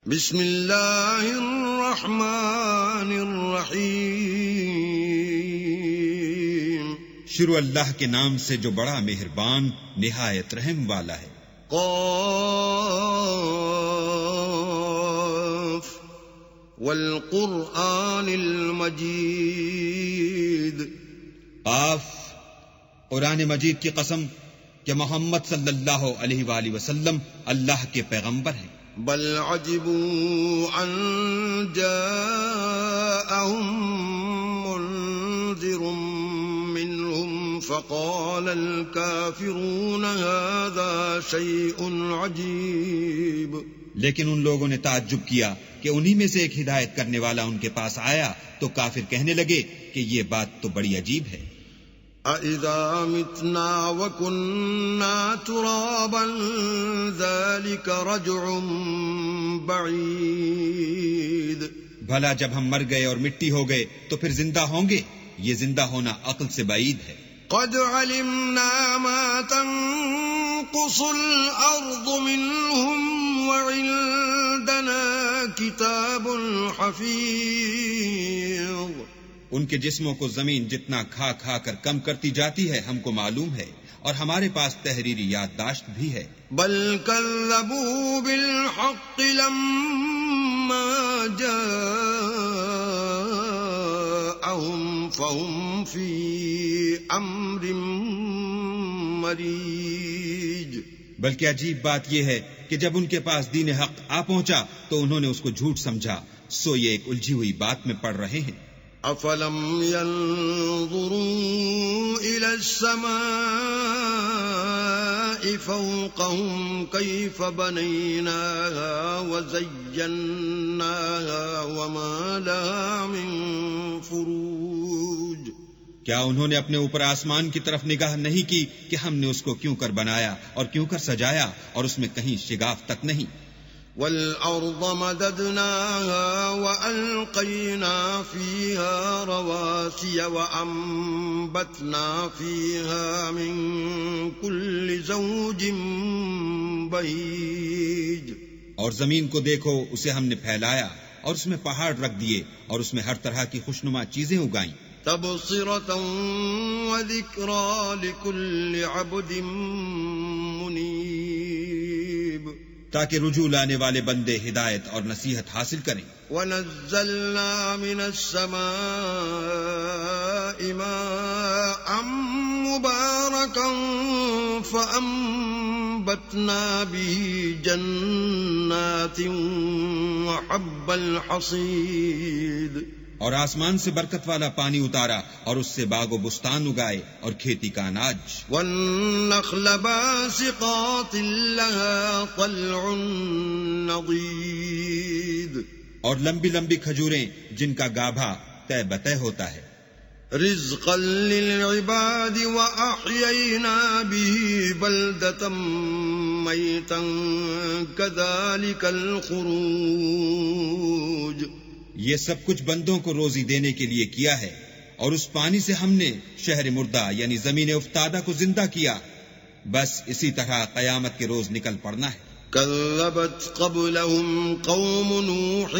بسم اللہ الرحمن الرحیم، شروع اللہ کے نام سے جو بڑا مہربان نہایت رحم والا ہے۔ قاف والقرآن المجید۔ قاف، قرآن مجید کی قسم کہ محمد صلی اللہ علیہ وآلہ وسلم اللہ کے پیغمبر ہیں۔ بل عجبوا ان جاءهم منذر منهم فقال الكافرون هذا شيء عجيب۔ لیکن ان لوگوں نے تعجب کیا کہ انہی میں سے ایک ہدایت کرنے والا ان کے پاس آیا تو کافر کہنے لگے کہ یہ بات تو بڑی عجیب ہے۔ أَإِذَا مِتْنَا وَكُنَّا تُرَابًا ذَلِكَ رَجْعٌ بَعِيدٌ۔ بھلا جب ہم مر گئے اور مٹی ہو گئے تو پھر زندہ ہوں گے؟ یہ زندہ ہونا عقل سے بعید ہے۔ قَدْ عَلِمْنَا مَا تَنقُصُ الْأَرْضُ مِنْهُمْ وَعِندَنَا كِتَابٌ حَفِيظٌ۔ ان کے جسموں کو زمین جتنا کھا کھا کر کم کرتی جاتی ہے ہم کو معلوم ہے، اور ہمارے پاس تحریری یادداشت بھی ہے۔ بل كذبوا بالحق لما جاءهم فهم في امر مريج۔ بلکہ عجیب بات یہ ہے کہ جب ان کے پاس دین حق آ پہنچا تو انہوں نے اس کو جھوٹ سمجھا، سو یہ ایک الجھی ہوئی بات میں پڑ رہے ہیں۔ افلم ينظروا الى السماء فوقهم كيف بنيناها وزيناها وما لها من فروج۔ کیا انہوں نے اپنے اوپر آسمان کی طرف نگاہ نہیں کی کہ ہم نے اس کو کیوں کر بنایا اور کیوں کر سجایا، اور اس میں کہیں شگاف تک نہیں۔ والأرض مددناها وألقينا فيها رواسي وأنبتنا فيها من كل زوج بهيج۔ اور زمین کو دیکھو، اسے ہم نے پھیلایا اور اس میں پہاڑ رکھ دیے اور اس میں ہر طرح کی خوشنما چیزیں اگائیں۔ تبصرة وذكرى لكل عبد منيب، تاکہ رجوع لانے والے بندے ہدایت اور نصیحت حاصل کریں۔ وَنَزَّلْنَا مِنَ السَّمَاءِ مَاءً مُبَارَكًا فَأَنبَتْنَا بِهِ جَنَّاتٍ وَحَبَّ الْحَصِيدِ۔ اور آسمان سے برکت والا پانی اتارا اور اس سے باغ و بستان اگائے اور کھیتی کا اناج۔ وَالنَّخْلَ بَاسِقَاتٍ لَهَا طَلْعٌ نَضِيدٌ۔ اور لمبی لمبی کھجوریں جن کا گابھا طے بطے ہوتا ہے۔ رِزْقًا لِلْعِبَادِ وَأَحْيَيْنَا بِهِ بَلْدَةً مَيْتًا كَذَلِكَ الْخُرُوجُ۔ یہ سب کچھ بندوں کو روزی دینے کے لیے کیا ہے، اور اس پانی سے ہم نے شہر مردہ یعنی زمین افتادہ کو زندہ کیا، بس اسی طرح قیامت کے روز نکل پڑنا ہے۔ كذبت قبلهم قوم نوح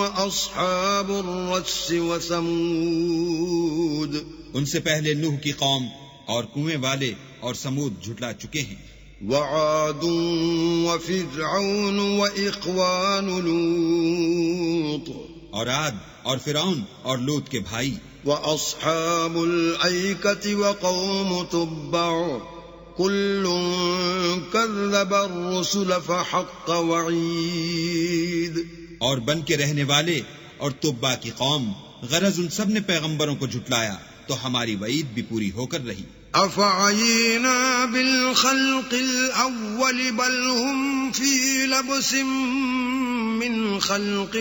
وأصحاب الرس وثمود۔ ان سے پہلے نوح کی قوم اور کنویں والے اور سمود جھٹلا چکے ہیں۔ وعاد وفرعون وإخوان لوط۔ اور عاد اور فرعون اور لوط کے بھائی۔ وأصحاب الأيكة وقوم تبع كل كذب الرسل فحق وعيد۔ اور بن کے رہنے والے اور تبع کی قوم، غرض ان سب نے پیغمبروں کو جھٹلایا تو ہماری وعید بھی پوری ہو کر رہی۔ افعینا بالخلق الاول بل هم فی لبس من خلق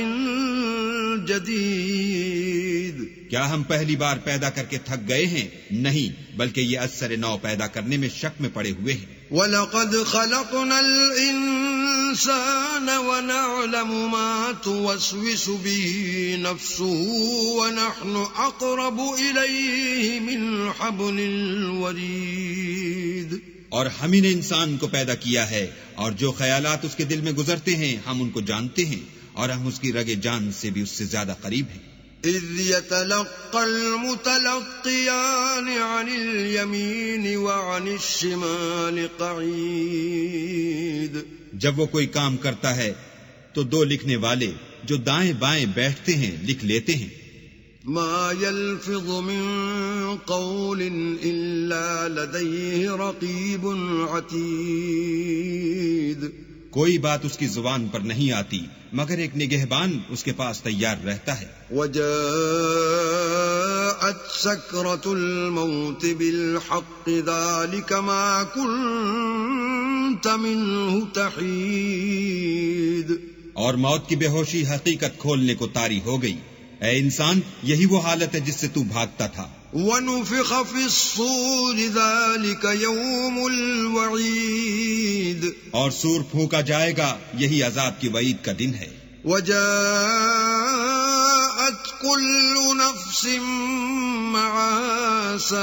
جدید۔ کیا ہم پہلی بار پیدا کر کے تھک گئے ہیں؟ نہیں، بلکہ یہ اثر نو پیدا کرنے میں شک میں پڑے ہوئے ہیں۔ وَلَقَدْ خَلَقْنَا الْإِنسَانَ وَنَعْلَمُ مَا تُوَسْوِسُ بِهِ نَفْسُهُ وَنَحْنُ أَقْرَبُ إِلَيْهِ مِنْ حَبْلِ الْوَرِيدِ۔ اور ہم ہی نے انسان کو پیدا کیا ہے اور جو خیالات اس کے دل میں گزرتے ہیں ہم ان کو جانتے ہیں، اور ہم اس کی رگ جان سے بھی اس سے زیادہ قریب ہیں۔ إذ يتلقى المتلقيان عن اليمين وعن الشمال قعيد جب وہ کوئی کام کرتا ہے تو دو لکھنے والے جو دائیں بائیں بیٹھتے ہیں لکھ لیتے ہیں۔ ما يلفظ من قول إلا لديه رقيب عتيد کوئی بات اس کی زبان پر نہیں آتی مگر ایک نگہبان اس کے پاس تیار رہتا ہے۔ وجاءت سكرة الموت بالحق ذلك ما كنت منه تحيد اور موت کی بے ہوشی حقیقت کھولنے کو طاری ہو گئی۔ اے انسان، یہی وہ حالت ہے جس سے تو بھاگتا تھا۔ وَنُفِخَ فِي الصُّورِ ذَلِكَ يَوْمُ الْوَعِيدِ اور سور پھونکا جائے گا، یہی عذاب کی وعید کا دن ہے۔ وَجَاءَتْ كُلُّ نَفْسٍ مَعَهَا سَائِقٌ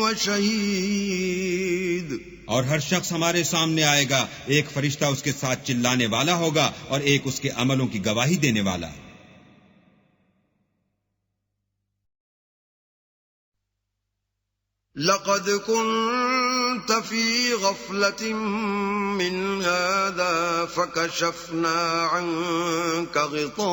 وَشَهِيدٌ اور ہر شخص ہمارے سامنے آئے گا، ایک فرشتہ اس کے ساتھ چلانے والا ہوگا اور ایک اس کے عملوں کی گواہی دینے والا۔ لقد كنت في غفلة من هذا فكشفنا عنك غطاءك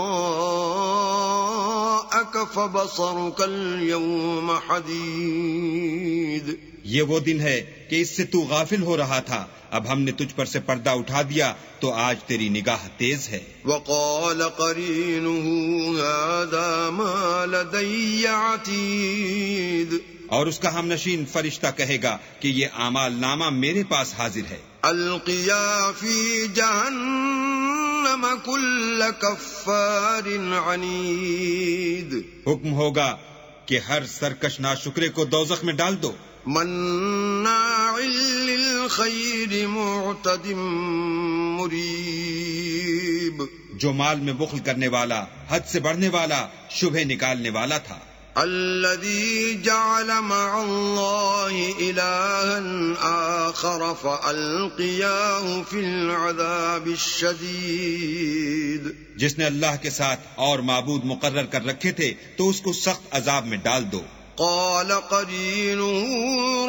فبصرك اليوم حديد یہ وہ دن ہے کہ اس سے تو غافل ہو رہا تھا، اب ہم نے تجھ پر سے پردہ اٹھا دیا تو آج تیری نگاہ تیز ہے۔ وقال قرينه هذا ما لدي عتيد اور اس کا ہم نشین فرشتہ کہے گا کہ یہ اعمال نامہ میرے پاس حاضر ہے۔ القيا في جهنم كل كفار عنيد حکم ہوگا کہ ہر سرکش ناشکرے کو دوزخ میں ڈال دو۔ مناع للخير معتد مريب جو مال میں بخل کرنے والا، حد سے بڑھنے والا، شبہ نکالنے والا تھا۔ الذي جعل مع الله إلها آخر فألقياه في العذاب الشديد جس نے اللہ کے ساتھ اور معبود مقرر کر رکھے تھے تو اس کو سخت عذاب میں ڈال دو۔ قال قرينه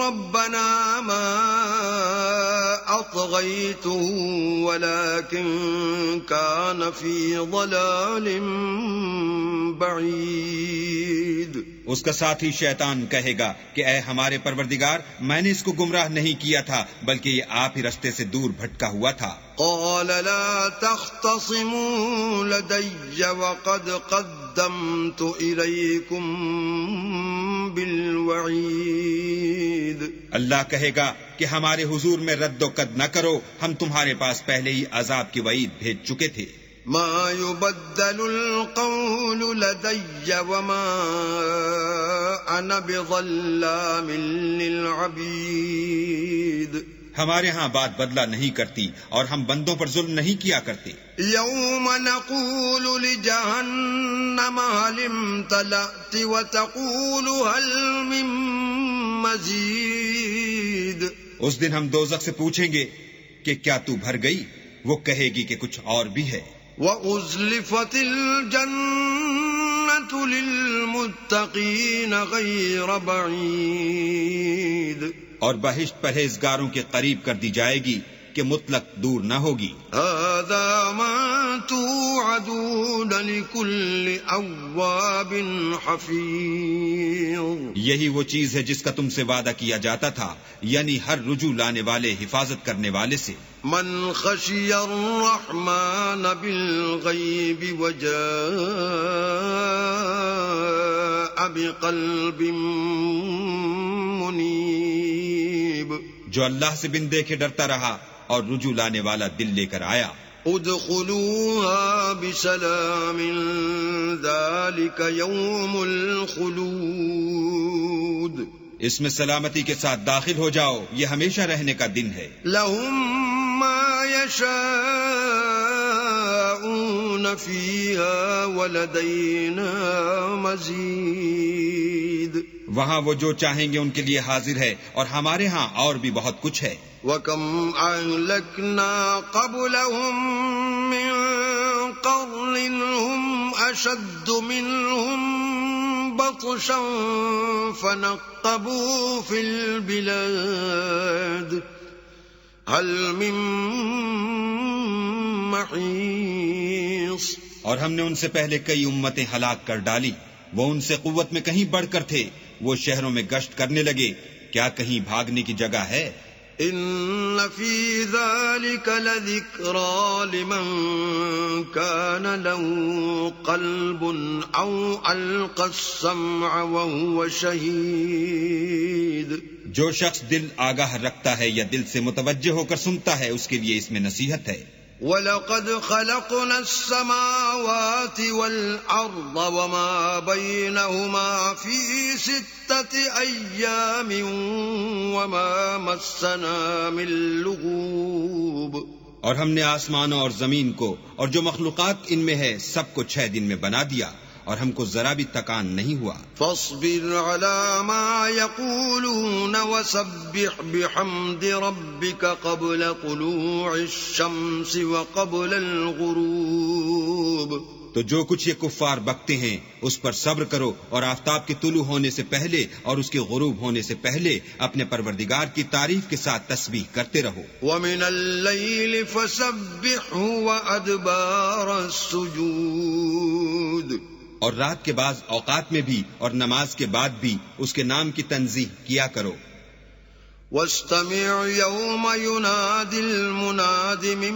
ربنا ما أطغيته ولكن كان في ضلال بعيد اس کا ساتھی شیطان کہے گا کہ اے ہمارے پروردگار، میں نے اس کو گمراہ نہیں کیا تھا بلکہ یہ آپ ہی رستے سے دور بھٹکا ہوا تھا۔ قال لا تختصموا لدي وقد قدمت إليكم بالوعيد اللہ کہے گا کہ ہمارے حضور میں رد و قد نہ کرو، ہم تمہارے پاس پہلے ہی عذاب کی وعید بھیج چکے تھے۔ ما يبدل القول لدي وما أنا بظلام للعبيد ہمارے ہاں بات بدلہ نہیں کرتی اور ہم بندوں پر ظلم نہیں کیا کرتے۔ يوم نقول لجهنم هل امتلأت وتقول هل من مزيد اس دن ہم دوزخ سے پوچھیں گے کہ کیا تو بھر گئی؟ وہ کہے گی کہ کچھ اور بھی ہے۔ وَأُزْلِفَتِ الْجَنَّةُ لِلْمُتَّقِينَ غَيْرَ بَعِيدٍ اور بہشت پرہیزگاروں کے قریب کر دی جائے گی کہ مطلق دور نہ ہوگی۔ هَذَا مَا تُوعَدُونَ لِكُلِّ أَوَّابٍ حَفِيظٍ یہی وہ چیز ہے جس کا تم سے وعدہ کیا جاتا تھا، یعنی ہر رجوع لانے والے، حفاظت کرنے والے سے۔ من خشی الرحمن بالغیب وجاء بقلب منیب جو اللہ سے بن دیکھے ڈرتا رہا اور رجوع لانے والا دل لے کر آیا۔ ادخلوها بسلام ذلك يوم الخلود اس میں سلامتی کے ساتھ داخل ہو جاؤ، یہ ہمیشہ رہنے کا دن ہے۔ لهم ما يشاءون فيها ولدينا مزيد وہاں وہ جو چاہیں گے ان کے لیے حاضر ہے، اور ہمارے ہاں اور بھی بہت کچھ ہے۔ وَكَمْ أَهْلَكْنَا قَبْلَهُمْ مِنْ قَرْنٍ هُمْ أَشَدُّ مِنْهُمْ بَطْشًا فَنَقَّبُوا فِي الْبِلَادِ هَلْ مِن مَّحِيصٍ۔ اور ہم نے ان سے پہلے کئی امتیں ہلاک کر ڈالی، وہ ان سے قوت میں کہیں بڑھ کر تھے، وہ شہروں میں گشت کرنے لگے، کیا کہیں بھاگنے کی جگہ ہے؟ إن في ذلك لذكرى لمن كان له قلب أو ألقى السمع وهو شهيد۔ جو شخص دل آگاہ رکھتا ہے یا دل سے متوجہ ہو کر سنتا ہے اس کے لیے اس میں نصیحت ہے۔ وَلَقَدْ خَلَقْنَا السَّمَاوَاتِ وَالْأَرْضَ وَمَا بَيْنَهُمَا فِي 6 أَيَّامٍ وَمَا مَسَّنَا مِن لُغُوبٍ۔ اور ہم نے آسمانوں اور زمین کو اور جو مخلوقات ان میں ہے سب کو 6 دن میں بنا دیا، اور ہم کو ذرا بھی تکان نہیں ہوا۔ فاصبر على ما يقولون وسبح بحمد ربك قبل طلوع الشمس وقبل الغروب۔ تو جو کچھ یہ کفار بکتے ہیں اس پر صبر کرو، اور آفتاب کے طلوع ہونے سے پہلے اور اس کے غروب ہونے سے پہلے اپنے پروردگار کی تعریف کے ساتھ تسبیح کرتے رہو۔ ومن الليل فسبحه وأدبار السجود۔ اور رات کے بعض اوقات میں بھی اور نماز کے بعد بھی اس کے نام کی تنزیہ کیا کرو۔ واستمع يوم ينادي المناد من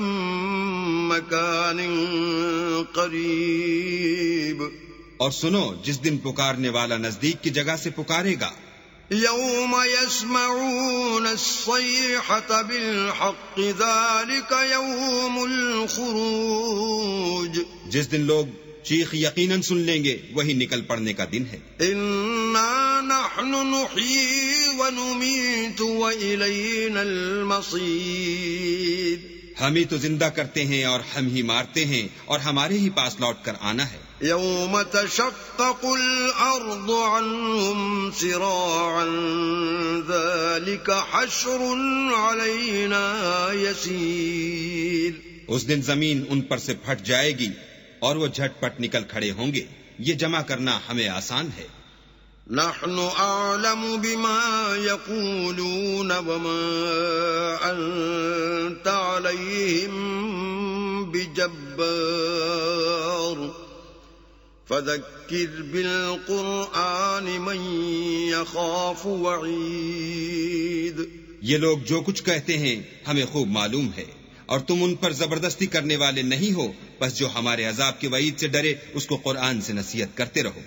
مكان قريب۔ اور سنو جس دن پکارنے والا نزدیک کی جگہ سے پکارے گا۔ يوم يسمعون الصيحة بالحق ذلك يوم الخروج۔ جس دن لوگ چیخ یقیناً سن لیں گے وہی نکل پڑنے کا دن ہے۔ إنا نحن نحيي ونميت وإلينا المصير۔ ہم ہی تو زندہ کرتے ہیں اور ہم ہی مارتے ہیں، اور ہمارے ہی پاس لوٹ کر آنا ہے۔ يوم تشقق الأرض عنهم سراعا ذلك حشر علينا يسير۔ اس دن زمین ان پر سے پھٹ جائے گی اور وہ جھٹ پٹ نکل کھڑے ہوں گے، یہ جمع کرنا ہمیں آسان ہے۔ نحن أعلم بما يقولون وما أنت عليهم بجبار فذكر بالقرآن من يخاف وعيد۔ یہ لوگ جو کچھ کہتے ہیں ہمیں خوب معلوم ہے، اور تم ان پر زبردستی کرنے والے نہیں ہو، بس جو ہمارے عذاب کے وعید سے ڈرے اس کو قرآن سے نصیحت کرتے رہو۔